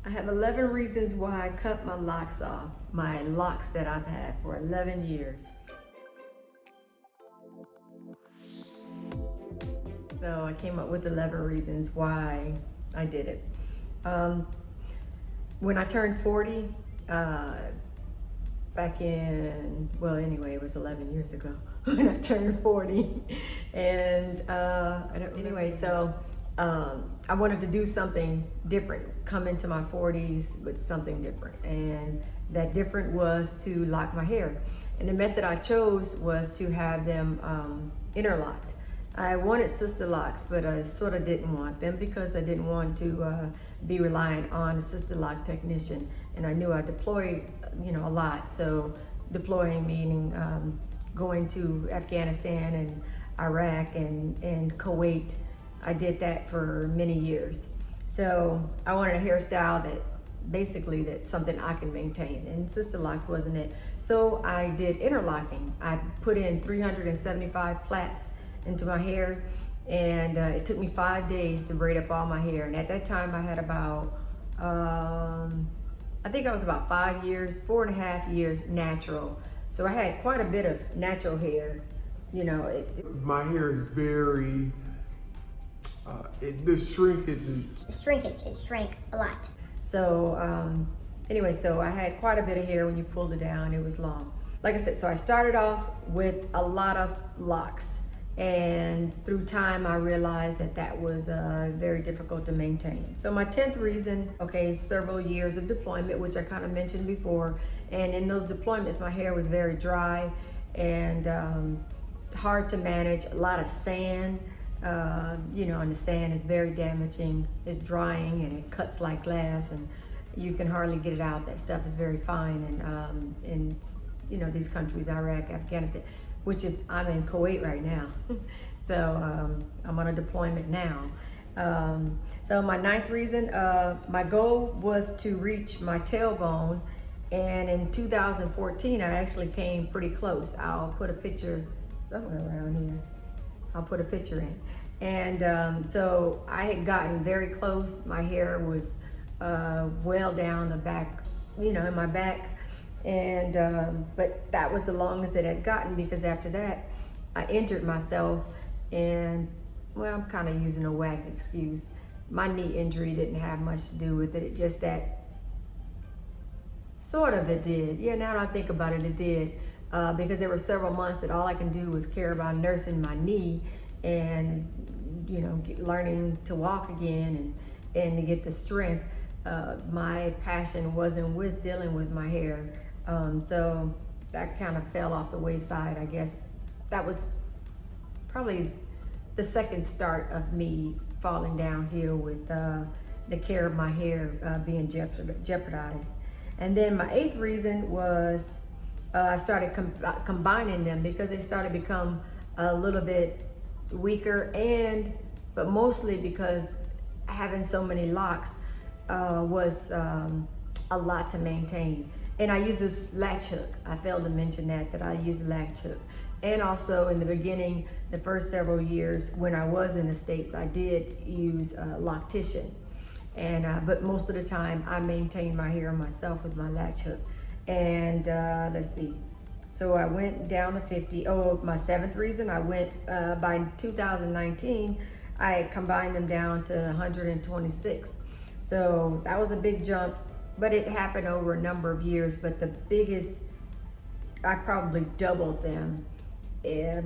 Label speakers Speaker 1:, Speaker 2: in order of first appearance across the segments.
Speaker 1: I have 11 reasons why I cut my locks off, my locks that I've had for 11 years. So I came up with 11 reasons why I did it. When I turned 40, back in, well, anyway, it was 11 years ago when I turned 40. And I wanted to do something different, come into my 40s with something different. And that different was to lock my hair. And the method I chose was to have them interlocked. I wanted sister locks, but I sort of didn't want them because I didn't want to be reliant on a sister lock technician. And I knew I deployed, a lot. So deploying meaning going to Afghanistan and Iraq and Kuwait. I did that for many years. So I wanted a hairstyle that's something I can maintain, and sister locks wasn't it. So I did interlocking. I put in 375 plaits into my hair, and it took me 5 days to braid up all my hair. And at that time I had about, I think I was about 5 years, 4.5 years natural. So I had quite a bit of natural hair,
Speaker 2: My hair is very, the shrinkage
Speaker 3: It shrank a lot.
Speaker 1: So so I had quite a bit of hair when you pulled it down. It was long. Like I said, so I started off with a lot of locks, and through time I realized that was very difficult to maintain. So my 10th reason, several years of deployment, which I kind of mentioned before, and in those deployments my hair was very dry and hard to manage, a lot of sand. And the sand is very damaging. It's drying and it cuts like glass, and you can hardly get it out. That stuff is very fine. And in these countries, Iraq, Afghanistan, I'm in Kuwait right now. So I'm on a deployment now. So my 9th reason, my goal was to reach my tailbone. And in 2014, I actually came pretty close. I'll put a picture somewhere around here. I'll put a picture in. And so I had gotten very close. My hair was well down the back, in my back. And but that was the longest it had gotten, because after that I injured myself. And well, I'm kind of using a whack excuse. My knee injury didn't have much to do with it. It just that sort of it did. Yeah, now that I think about it, it did. Because there were several months that all I can do was care about nursing my knee and, learning to walk again and to get the strength. My passion wasn't with dealing with my hair. So that kind of fell off the wayside, I guess. That was probably the second start of me falling downhill with the care of my hair being jeopardized. And then my 8th reason was I started combining them because they started to become a little bit weaker, but mostly because having so many locks was a lot to maintain. And I use this latch hook. I failed to mention that I use a latch hook. And also in the beginning, the first several years when I was in the States, I did use a loctician. And but most of the time I maintained my hair myself with my latch hook. And let's see. So I went down to 50. Oh, my 7th reason, I went by 2019, I had combined them down to 126. So that was a big jump, but it happened over a number of years. But the biggest, I probably doubled them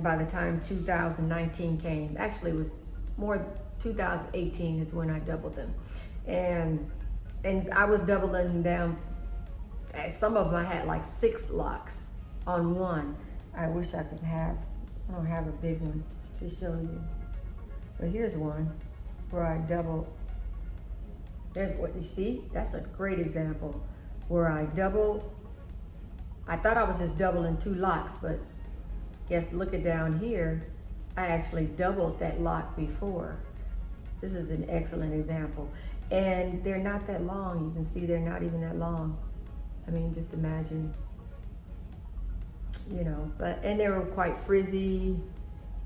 Speaker 1: by the time 2019 came. Actually, it was more 2018 is when I doubled them. And I was doubling them. Some of them I had like 6 locks on one. I wish I don't have a big one to show you. But here's one where I double. There's what you see, that's a great example where I double. I thought I was just doubling 2 locks, but guess look at down here, I actually doubled that lock before. This is an excellent example. And they're not that long. You can see they're not even that long. I mean, just imagine, and they were quite frizzy.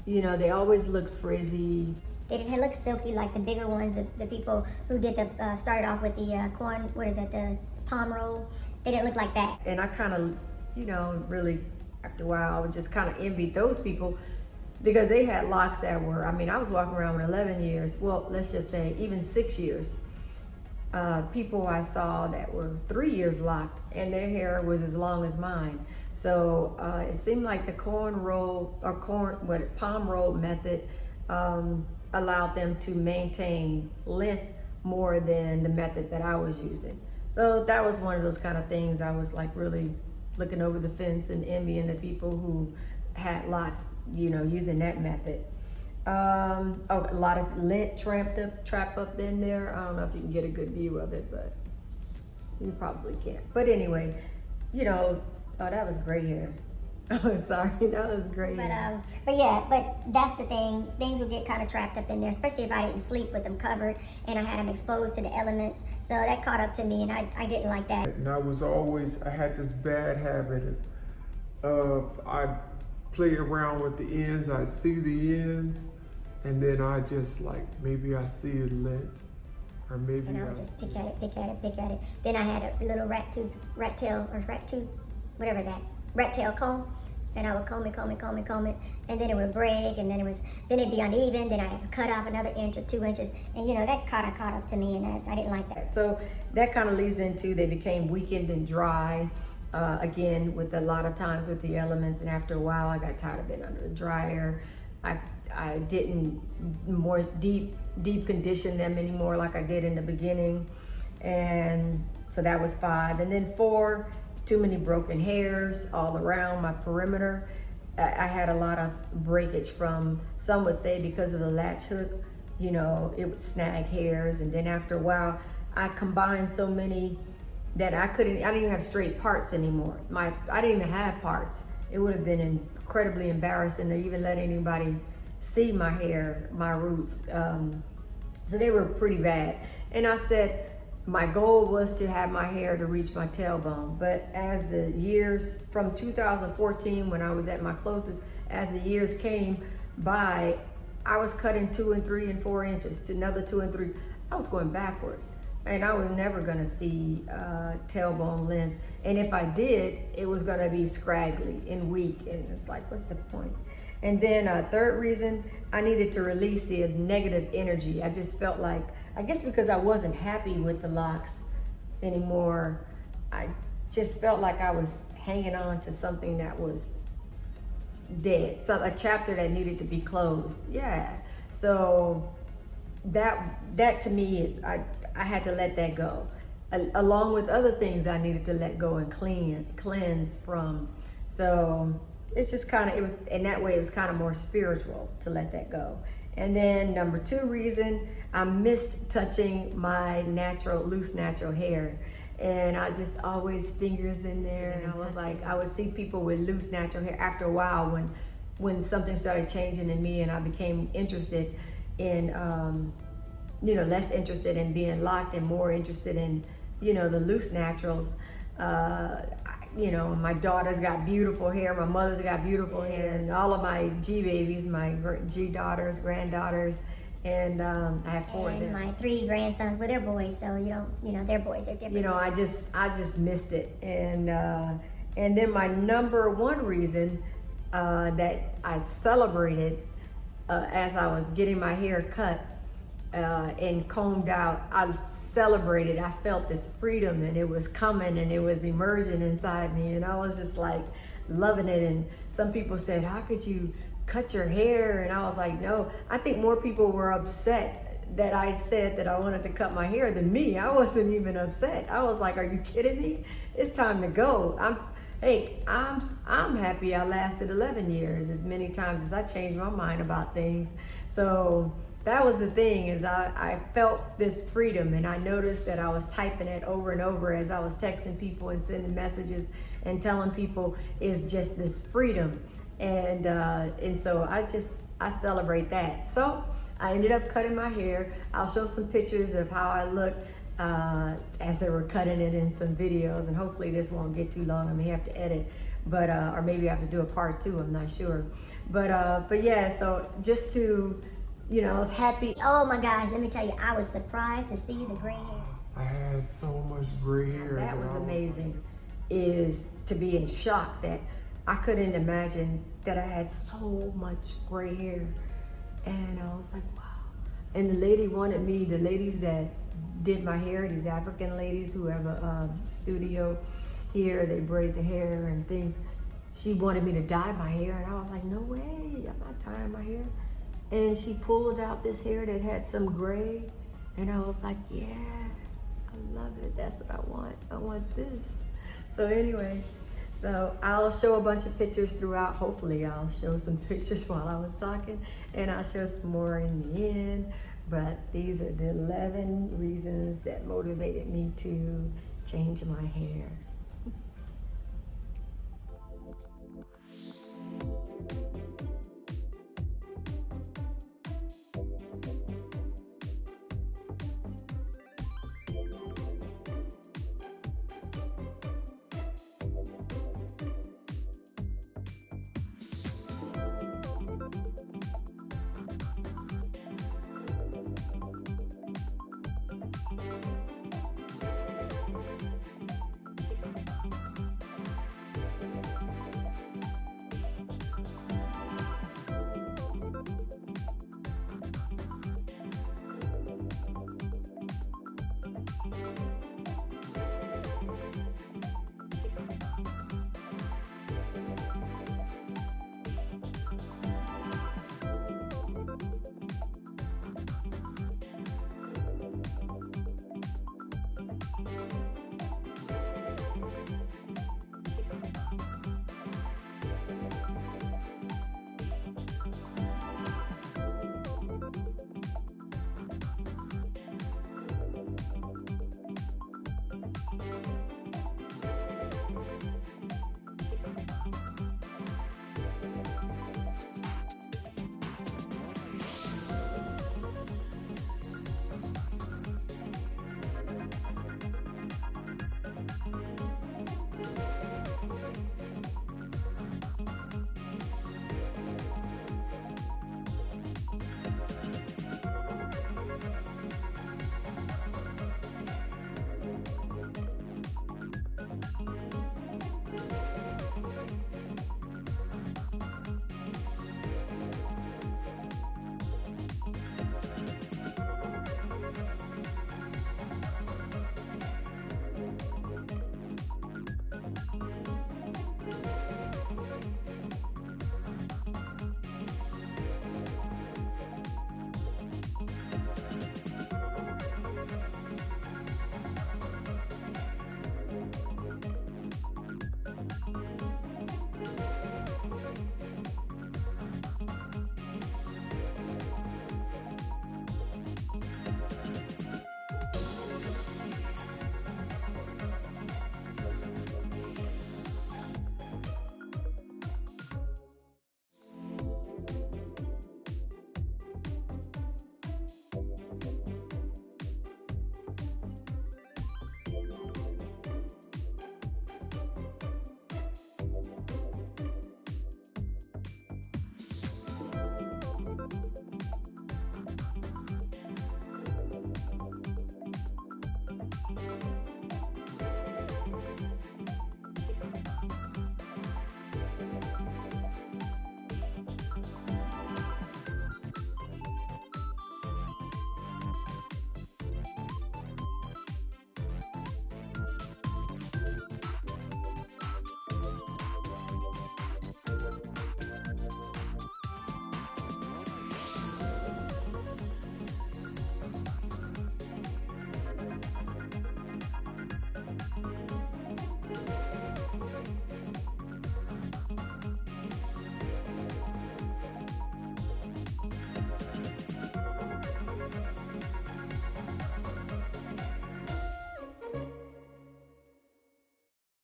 Speaker 1: They always looked frizzy.
Speaker 3: They didn't look silky like the bigger ones. The people who did the started off with the corn. What is that? The palm roll. They didn't look like that.
Speaker 1: And I kind of, really after a while, I would just kind of envy those people because they had locks that were. I mean, I was walking around with 11 years. Well, let's just say even 6 years. People I saw that were 3 years locked, and their hair was as long as mine. So it seemed like the palm roll method allowed them to maintain length more than the method that I was using. So that was one of those kind of things. I was like really looking over the fence and envying the people who had locks, using that method. A lot of lint trapped up in there. I don't know if you can get a good view of it, but you probably can't. But anyway, oh, that was gray hair. Oh, sorry, that was gray hair.
Speaker 3: But that's the thing. Things would get kind of trapped up in there, especially if I didn't sleep with them covered and I had them exposed to the elements. So that caught up to me, and I didn't like that.
Speaker 2: And I had this bad habit of I play around with the ends. I'd see the ends, and then I just like, maybe I see a lint, or maybe
Speaker 3: and I would just pick at it. Then I had a little rat tail comb, and I would comb it, and then it would break, and then it'd be uneven. Then I'd have to cut off another inch or 2 inches, and that caught up to me, and I didn't like that.
Speaker 1: So that kind of leads into they became weakened and dry. Again, with a lot of times with the elements, and after a while, I got tired of being under the dryer. I didn't more deep condition them anymore like I did in the beginning, and so that was 5. And then 4. Too many broken hairs all around my perimeter. I had a lot of breakage from, some would say because of the latch hook, it would snag hairs. And then after a while, I combined so many that I didn't even have straight parts anymore. I didn't even have parts. It would have been incredibly embarrassing to even let anybody see my hair, my roots. So they were pretty bad. And I said, my goal was to have my hair to reach my tailbone, but as the years from 2014, when I was at my closest, as the years came by, I was cutting 2 and 3 and 4 inches to another 2 and 3. I was going backwards, and I was never gonna see tailbone length. And if I did, it was gonna be scraggly and weak, and it's like, what's the point? And then third reason, I needed to release the negative energy. I just felt like, I guess because I wasn't happy with the locks anymore, I just felt like I was hanging on to something that was dead, a chapter that needed to be closed. Yeah. So that to me is, I had to let that go, along with other things I needed to let go and cleanse from. So it's just kind of, it was, in that way, it was kind of more spiritual to let that go. And then number 2 reason, I missed touching my loose natural hair. And I just always fingers in there. And I was like, I would see people with loose natural hair after a while when something started changing in me and I became interested in, less interested in being locked and more interested in, the loose naturals. My daughter's got beautiful hair, my mother's got beautiful hair, and all of my G babies, my G daughters, granddaughters, and I have 4 of them.
Speaker 3: My 3 grandsons, well, they're boys, so they're boys, they're different.
Speaker 1: I just missed it, and then my number 1 reason that I celebrated as I was getting my hair cut and combed out, I celebrated. I felt this freedom, and it was coming, and it was emerging inside me, and I was just like loving it. And some people said, how could you cut your hair? And I was like, no. I think more people were upset that I said that I wanted to cut my hair than me. I wasn't even upset. I was like, are you kidding me? It's time to go. I'm happy I lasted 11 years, as many times as I changed my mind about things. So that was the thing, is I felt this freedom, and I noticed that I was typing it over and over as I was texting people and sending messages and telling people it's just this freedom. And so I celebrate that. So I ended up cutting my hair. I'll show some pictures of how I looked as they were cutting it in some videos, and hopefully this won't get too long. I may have to edit, but or maybe I have to do a part 2. I'm not sure. But yeah. So just to you know, I was happy.
Speaker 3: Oh my gosh, let me tell you, I was surprised to see the gray hair.
Speaker 2: I had so much gray hair.
Speaker 1: That was
Speaker 2: I
Speaker 1: amazing, is to be in shock that I couldn't imagine that I had so much gray hair. And I was like, wow. And the lady wanted me, the ladies that did my hair, these African ladies who have a studio here, they braid the hair and things. She wanted me to dye my hair, and I was like, no way, I'm not dyeing my hair. And she pulled out this hair that had some gray, and I was like, yeah, I love it. That's what I want. I want this. So anyway, so I'll show a bunch of pictures throughout. Hopefully I'll show some pictures while I was talking, and I'll show some more in the end. But these are the 11 reasons that motivated me to change my hair.